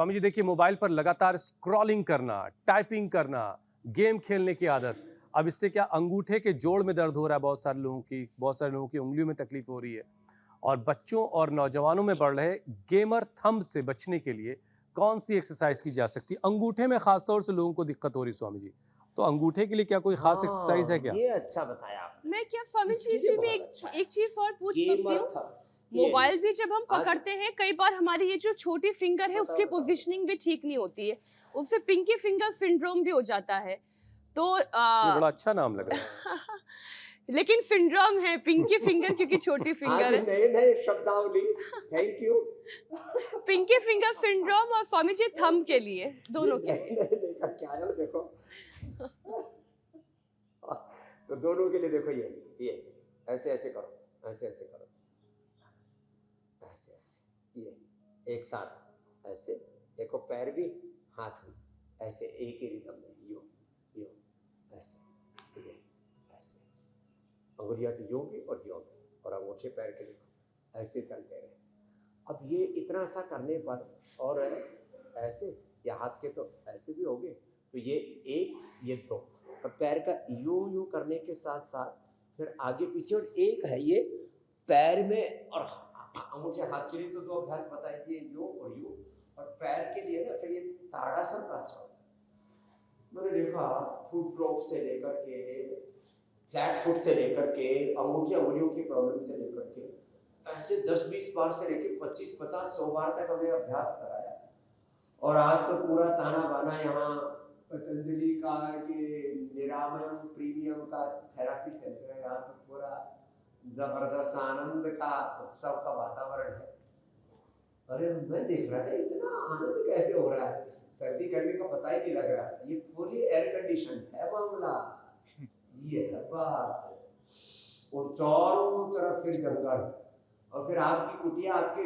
स्वामी जी देखिए, मोबाइल पर लगातार स्क्रॉलिंग करना, टाइपिंग करना, गेम खेलने की आदत, अब इससे क्या अंगूठे के जोड़ में दर्द हो रहा है बहुत सारे लोगों की उंगलियों में तकलीफ हो रही है। और बच्चों और नौजवानों में बढ़ रहे गेमर थंब से बचने के लिए कौन सी एक्सरसाइज की जा सकती है? अंगूठे में खासतौर से लोगों को दिक्कत हो रही है स्वामी जी, तो अंगूठे के लिए क्या कोई खास एक्सरसाइज है हाँ, क्या? ये अच्छा बताया आपने। मैं क्या स्वामी जी इसके लिए इससे भी बहुत एक अच्छा है। एक चीज और पूछ सकती गेमर हूँ? था। ये मोबाइल भी जब हम आज पकड़ते हैं कई बार हमारी ये जो छोटी फिंगर है बताओ उसकी बताओ। पोजीशनिंग भी ठीक नहीं होती है, उससे पिंकी फिंगर सिंड्रोम भी हो जाता है। तो ये बड़ा अच्छा नाम लग रहा है। लेकिन सिंड्रोम है पिंकी फिंगर क्योंकि छोटी आज फिंगर है। नए नए शब्दावली। Thank you. Pinky finger syndrome और स्वामी जी थंब के लिए, दोनों के नए लिए। नए लेकर क्या है देखो। तो दोनों के लिए देखो, ये ऐसे ऐसे करो, ऐसे ऐसे करो, ऐसे ऐसे, ये एक साथ ऐसे देखो, पैर भी हाथ भी ऐसे एक ही रिदम में, यो यो ऐसे, ये ऐसे, अंगुलियां तो यो भी और यो भी, और अंगूठे पैर के देखो ऐसे चलते रहे। अब ये इतना सा करने पर, और ऐसे या हाथ के तो ऐसे भी हो गए, तो ये एक, ये दो, और पैर का यूं यूं करने के साथ साथ फिर आगे पीछे, और एक है ये पैर में, और अंगूठे हाथ के लिए तो दो अभ्यास बताए दिए, यू और यू, और पैर के लिए ना फिर ये ताड़ासन का अच्छा होता है। मैंने देखा फुट ड्रॉप से लेकर के, फ्लैट फुट से लेकर के, अंगुलियों की प्रॉब्लम से लेकर के, ऐसे 10-20 बार से लेकर 25-50-100 बार तक हमने अभ्यास कराया। और आज तो पूरा ताना बाना यहाँ पतंजलि का, ये निरामयम प्रीमियम का थेरापी सेंटर है, यहाँ तो पूरा जबरदस्त आनंद का उत्सव का वातावरण है। अरे मैं देख रहा था इतना आनंद कैसे हो रहा है, सर्दी गर्मी का पता ही नहीं लग रहा है, ये फुली एयर कंडीशन है मामला, ये है बात। और चारों तरफ फिर जंगल, और फिर आपकी कुटिया, आपके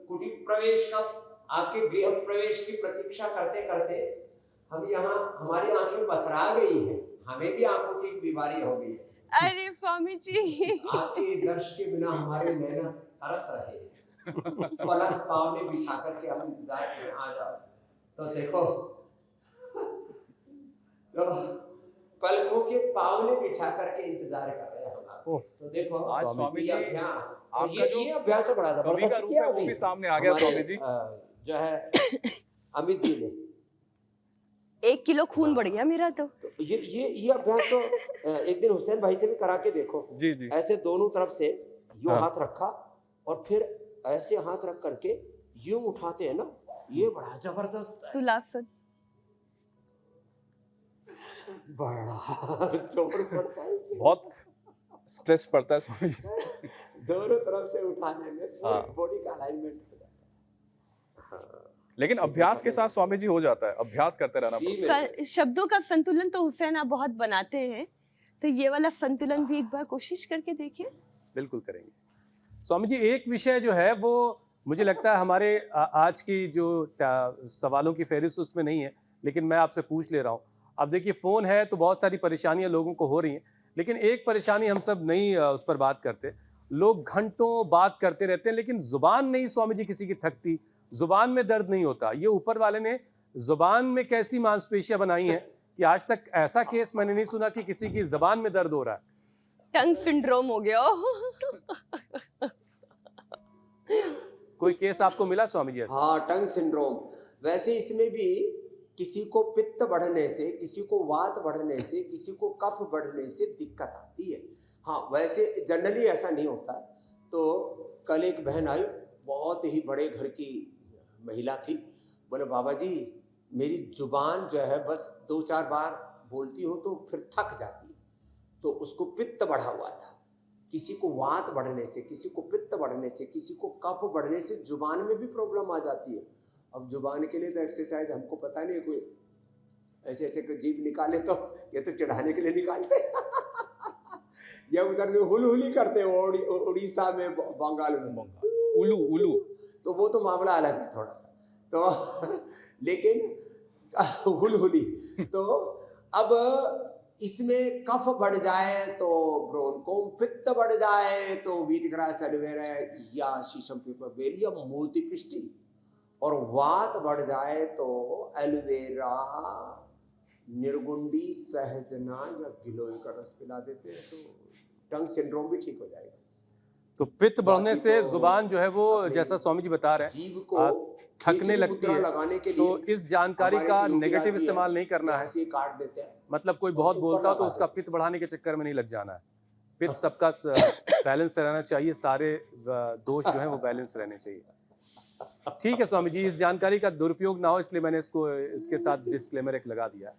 कुटी प्रवेश का, आपके गृह प्रवेश की प्रतीक्षा करते करते हम यहाँ, हमारी आंखें पथरा गई हैं, हमें भी आंखों की एक बीमारी हो गई है। अरे स्वामी जी आपके दर्श के बिना हमारे नैना तरस रहे हैं। पलक पावने बिछा करके हम इंतजार करें, आ जाओ। तो देखो, तो पलकों के पावने बिछा करके इंतजार कर रहे हैं हम आपके। तो देखो आज स्वामी जी, ये अभ्यास, आपका ये अभ्यास तो बड़ा कवि का जबरदस्त रूप किया है वो भी सामने आ गया स्वामी जी। जो है अमित जी ने। 1 किलो खून बढ़ गया मेरा तो। तो ये अभ्यास तो एक दिन हुसैन भाई से भी करा के देखो। जी जी। ऐसे दोनों तरफ से यूं हाँ। हाथ रखा, और फिर ऐसे हाथ रख करके यूं उठाते हैं ना, ये बड़ा जबरदस्त है। तुलासन। बड़ा जोर पड़ता है इससे। बहुत स्ट्रेस पड़ता है स्वामी जी। दोनों तरफ से उठाने में हाँ। बॉडी का अलाइनमेंट हो जाता है। हाँ। लेकिन अभ्यास के साथ स्वामी जी हो जाता है, अभ्यास करते रहना पड़ता है। शब्दों का संतुलन तो हुसैन आप बहुत बनाते हैं, तो ये वाला संतुलन भी एक बार कोशिश करके देखिए। बिल्कुल करेंगे स्वामी जी। एक विषय जो है वो मुझे लगता है हमारे आज की जो सवालों की फहरिस्त उसमें नहीं है, लेकिन मैं आपसे पूछ ले रहा हूँ। अब देखिए, फ़ोन है तो बहुत सारी परेशानियां लोगों को हो रही हैं, लेकिन एक परेशानी हम सब नहीं उस पर बात करते। लोग घंटों बात करते रहते हैं, लेकिन जुबान नहीं स्वामी जी किसी की थकती, जुबान में दर्द नहीं होता। ये ऊपर वाले ने जुबान में कैसी मांसपेशियां बनाई हैं कि आज तक ऐसा केस मैंने नहीं सुना कि किसी की जुबान में दर्द हो रहा है। टंग सिंड्रोम हो गया। कोई केस आपको मिला स्वामी जी ऐसा? हाँ, टंग सिंड्रोम। वैसे इसमें भी किसी को पित्त बढ़ने से, किसी को वात बढ़ने से, किसी को कफ बढ़ने से दिक्कत आती है। हाँ, वैसे जनरली ऐसा नहीं होता। तो कल एक बहन आई, बहुत ही बड़े घर की महिला थी, बोले बाबा जी मेरी जुबान जो है बस 2-4 बार बोलती हूँ तो फिर थक जाती है। तो उसको पित्त बढ़ा हुआ था। किसी को वात बढ़ने से, किसी को पित्त बढ़ने से, किसी को कफ बढ़ने से जुबान में भी प्रॉब्लम आ जाती है। अब जुबान के लिए तो एक्सरसाइज हमको पता नहीं, कोई ऐसे ऐसे जीभ निकाले तो ये तो चढ़ाने के लिए निकालते या उधर जो हुलहुली करते हैं उड़ीसा में, बंगाल में उलू उलू, तो वो तो मामला अलग है थोड़ा सा। तो लेकिन हुलहुली, तो अब इसमें कफ बढ़ जाए तो ब्रोंकोम, पित्त बढ़ जाए तो व्हीट ग्रास एलोवेरा या शीशम पीपर बेल या मोती पिष्टी, और वात बढ़ जाए तो एलोवेरा, निर्गुंडी, सहजना या गिलोय का रस पिला देते हैं तो टंग सिंड्रोम भी ठीक हो जाएगा। तो पित्त बढ़ने बाकी से तो जुबान जो है वो अपने जैसा स्वामी जी बता रहे हैं जीभ को थकने खींचनी लगती मुद्रा है, लगाने के तो लिए इस जानकारी हमारे का एक योगी नेगेटिव राजी है, इस्तेमाल नहीं करना यहाँ है। से ही काट देते हैं। मतलब कोई तो बहुत उसको बोलता ऊपर हो तो लगा उसका देते पित्त बढ़ाने के चक्कर में नहीं लग जाना है। पित्त सबका बैलेंस रहना चाहिए, सारे दोष जो है वो बैलेंस रहने चाहिए। ठीक है स्वामी जी, इस जानकारी का दुरुपयोग ना हो इसलिए मैंने इसको इसके साथ डिस्क्लेमर एक लगा दिया।